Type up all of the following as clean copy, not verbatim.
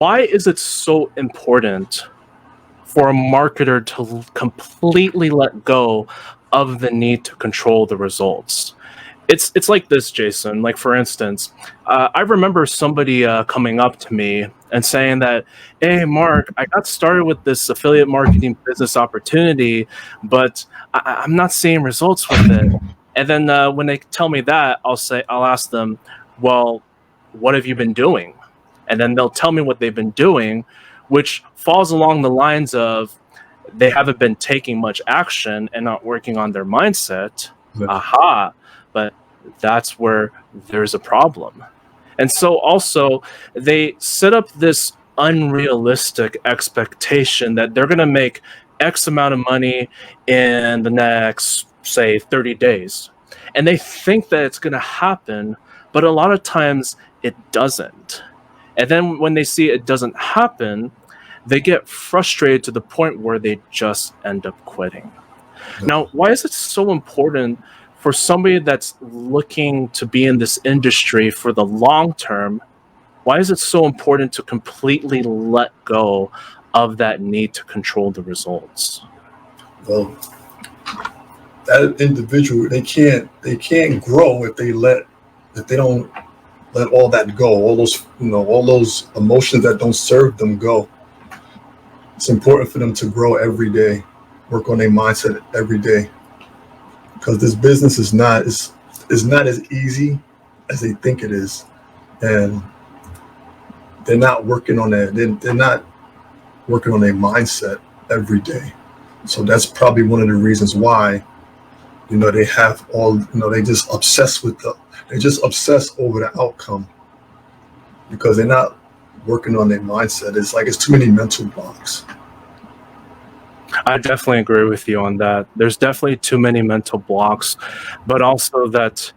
Why is it so important for a marketer to completely let go of the need to control the results? It's like this, Jason. Like, for instance, I remember somebody coming up to me and saying that, "Hey, Mark, I got started with this affiliate marketing business opportunity, but I'm not seeing results with it." And then when they tell me that, I'll ask them, "Well, what have you been doing?" And then they'll tell me what they've been doing, which falls along the lines of they haven't been taking much action and not working on their mindset. Yeah. Aha. But that's where there's a problem. And so also they set up this unrealistic expectation that they're going to make X amount of money in the next, say, 30 days. And they think that it's going to happen, but a lot of times it doesn't. And then when they see it doesn't happen, they get frustrated to the point where they just end up quitting. Now, why is it so important for somebody that's looking to be in this industry for the long term? Why is it so important to completely let go of that need to control the results? Well, that individual, they can't grow if they don't let all that go, all those emotions that don't serve them go. It's important for them to grow every day, work on their mindset every day, because this business is not as easy as they think it is, and they're not working on that. They're not working on their mindset every day. So that's probably one of the reasons why they have all they just they just obsess over the outcome, because they're not working on their mindset. It's like it's too many mental blocks. I definitely agree with you on that. There's definitely too many mental blocks, but also that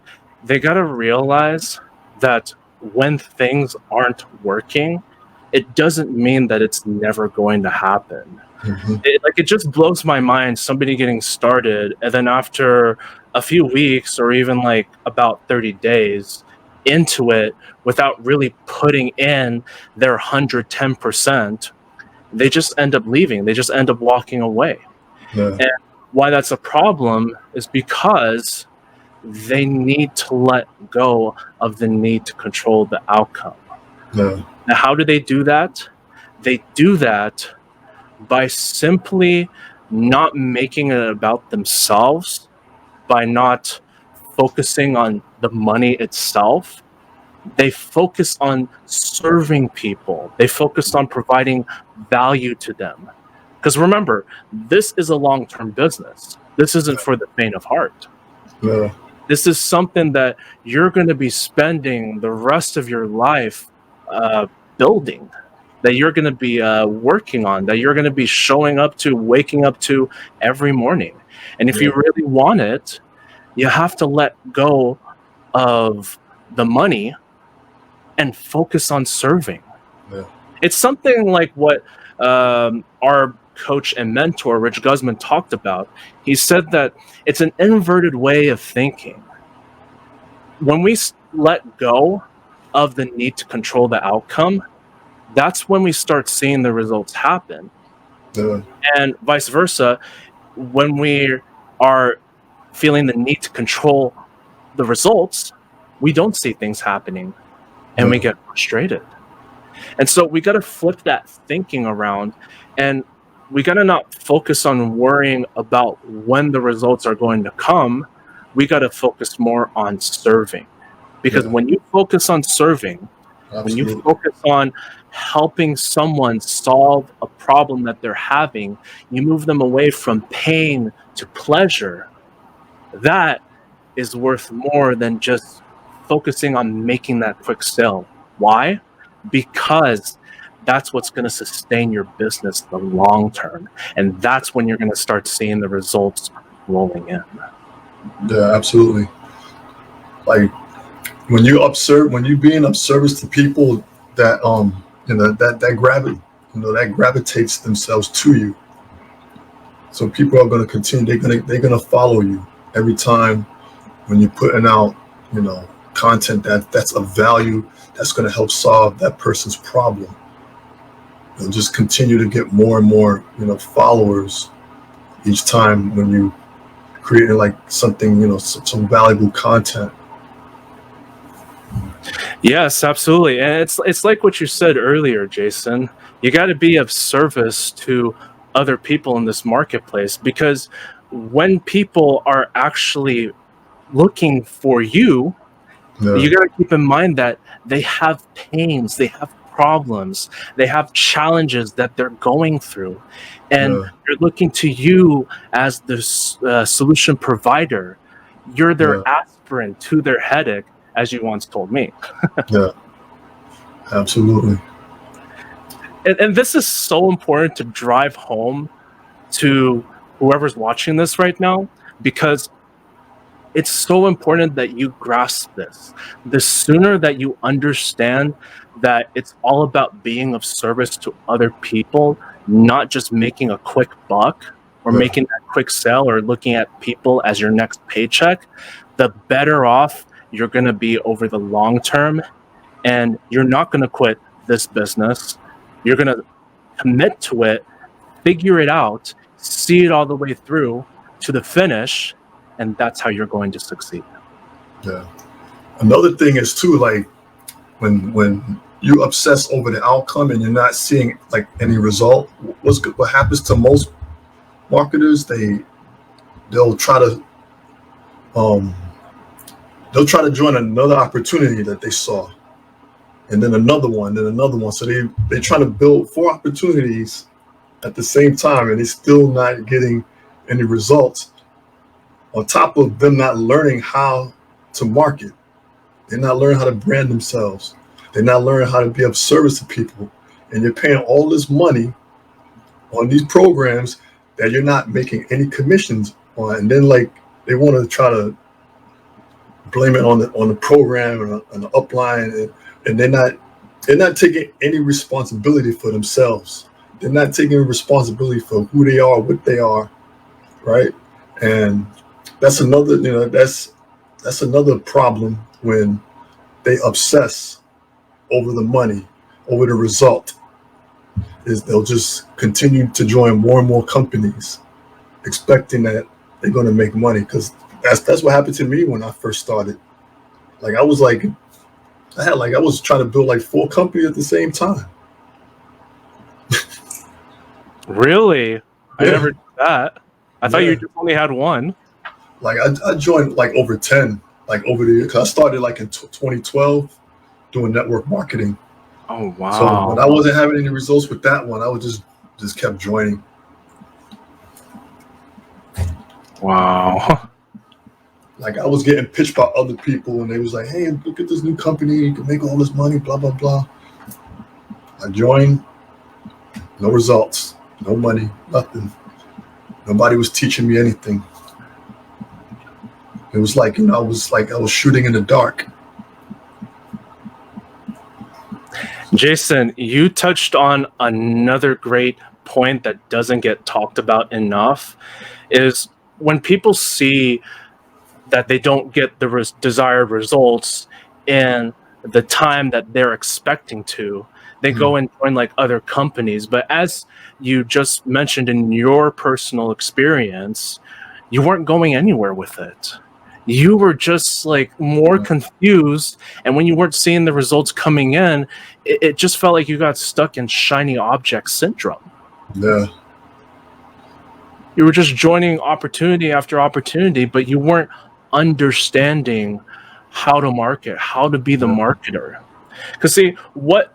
they got to realize that when things aren't working, it doesn't mean that it's never going to happen. Mm-hmm. It just blows my mind, somebody getting started and then after a few weeks or even like about 30 days into it, without really putting in their 110%, they just end up leaving. They just end up walking away. Yeah. And why that's a problem is because they need to let go of the need to control the outcome. Yeah. Now, how do they do that? They do that by simply not making it about themselves, by not focusing on the money itself. They focus on serving people. They focus on providing value to them. Because remember, this is a long-term business. This isn't for the faint of heart. Yeah. This is something that you're going to be spending the rest of your life building, that you're going to be working on, that you're going to be showing up to, waking up to every morning. And if you really want it, you have to let go of the money and focus on serving. Yeah. It's something like what our coach and mentor, Rich Guzman, talked about. He said that it's an inverted way of thinking. When we let go of the need to control the outcome, that's when we start seeing the results happen. Yeah. And vice versa, when we are feeling the need to control the results, we don't see things happening and we get frustrated. And so we got to flip that thinking around, and we got to not focus on worrying about when the results are going to come. We got to focus more on serving. Because when you focus on serving, when you focus on helping someone solve a problem that they're having, you move them away from pain to pleasure. That is worth more than just focusing on making that quick sale. Why? Because that's what's going to sustain your business the long term. And that's when you're going to start seeing the results rolling in. Yeah, absolutely. Like when you being of service to people that that gravitates themselves to you. So people are going to continue. They're going to follow you every time when you're putting out content that's of value, that's going to help solve that person's problem. you'll just continue to get more and more, followers each time when you create like something, some valuable content. Yes, absolutely. And it's like what you said earlier, Jason. You got to be of service to other people in this marketplace, because when people are actually looking for you, Yeah, you got to keep in mind that they have pains, they have problems, they have challenges that they're going through, and yeah, they're looking to you as the solution provider. You're their yeah, aspirin to their headache, as you once told me. yeah, absolutely. And this is so important to drive home to whoever's watching this right now, because it's so important that you grasp this. The sooner that you understand that it's all about being of service to other people, not just making a quick buck or Yeah, making that quick sale or looking at people as your next paycheck, the better off you're going to be over the long term. And you're not going to quit this business. You're going to commit to it, figure it out, see it all the way through to the finish, and that's how you're going to succeed. yeah. Another thing is too, like when you obsess over the outcome and you're not seeing like any result, what happens to most marketers? They'll try to um they'll try to join another opportunity that they saw, and then another one, then another one. So they try to build four opportunities at the same time, and they're still not getting any results. On top of them not learning how to market, they're not learning how to brand themselves. They're not learning how to be of service to people. And you're paying all this money on these programs that you're not making any commissions on. And then like they want to try to blame it on the program and on the upline, and they're not taking any responsibility for themselves. They're not taking responsibility for who they are, what they are, right? And that's another, that's another problem when they obsess over the money, over the result, is they'll just continue to join more and more companies, expecting that they're going to make money. Because that's what happened to me when I first started. Like I was trying to build like four companies at the same time. Really? I Yeah, never did that. I thought you yeah. just only had one. Like I joined like over 10, like over the year. Cause I started like in 2012 doing network marketing. Oh, So when I wow. wasn't having any results with that one, I would just kept joining. Wow. Like I was getting pitched by other people, and they was like, "Hey, look at this new company. You can make all this money." Blah blah blah. I joined. No results. No money. Nothing. Nobody was teaching me anything. It was like I was shooting in the dark. Jason, you touched on another great point that doesn't get talked about enough, is when people see that they don't get the desired results in the time that they're expecting to, they Hmm. go and join like other companies. But as you just mentioned in your personal experience, you weren't going anywhere with it. You were just like more Yeah. confused, and when you weren't seeing the results coming in, it just felt like you got stuck in shiny object syndrome. Yeah. You were just joining opportunity after opportunity, but you weren't understanding how to market, how to be the Yeah. marketer. Because see, what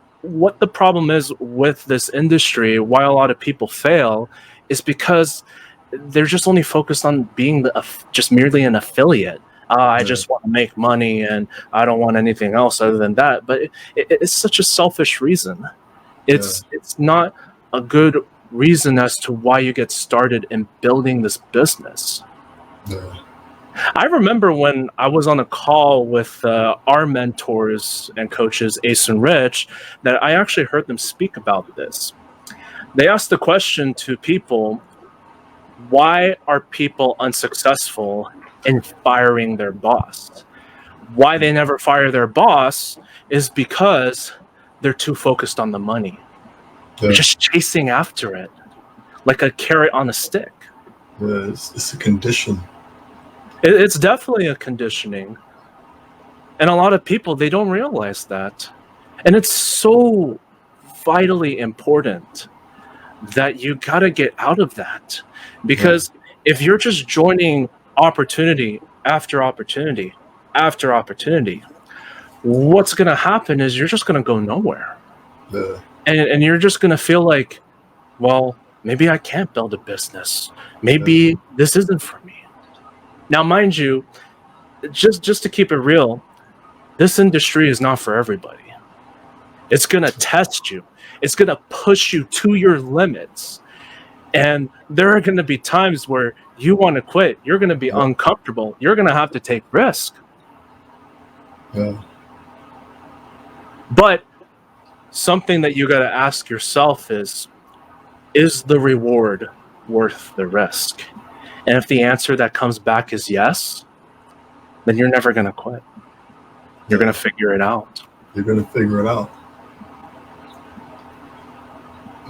the problem is with this industry, why a lot of people fail, is because they're just only focused on being just merely an affiliate. I Yeah. just want to make money, and I don't want anything else other than that. But it's such a selfish reason. Yeah. It's not a good reason as to why you get started in building this business. Yeah. I remember when I was on a call with our mentors and coaches, Ace and Rich, that I actually heard them speak about this. They asked the question to people, why are people unsuccessful in firing their boss? Why they never fire their boss is because they're too focused on the money. You're just chasing after it like a carrot on a stick. Yeah, it's a condition. It's definitely a conditioning. And a lot of people, they don't realize that. And it's so vitally important that you got to get out of that. Because if you're just joining opportunity after opportunity after opportunity, what's going to happen is you're just going to go nowhere. Yeah. And you're just going to feel like, well, maybe I can't build a business. Maybe this isn't for me. Now, mind you, just to keep it real, this industry is not for everybody. It's going to test you. It's going to push you to your limits. And there are going to be times where you want to quit. You're going to be uncomfortable. You're going to have to take risk. Yeah. But something that you got to ask yourself is the reward worth the risk? And if the answer that comes back is yes, then you're never going to quit. You're going to figure it out. You're going to figure it out.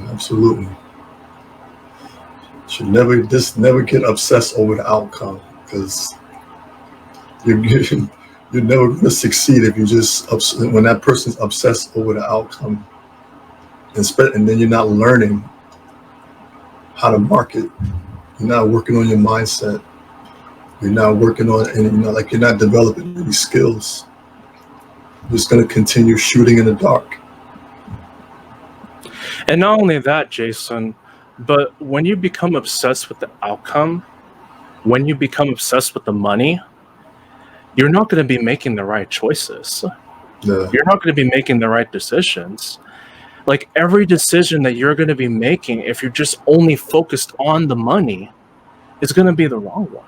Absolutely. Should never get obsessed over the outcome, because you're never going to succeed if you just when that person's obsessed over the outcome, and then you're not learning how to market. You're not working on your mindset. You're not working on, and you're not developing any skills. You're just going to continue shooting in the dark. And not only that, Jason, but when you become obsessed with the outcome, when you become obsessed with the money, you're not going to be making the right choices. Yeah. You're not going to be making the right decisions. Like every decision that you're going to be making, if you're just only focused on the money, is going to be the wrong one.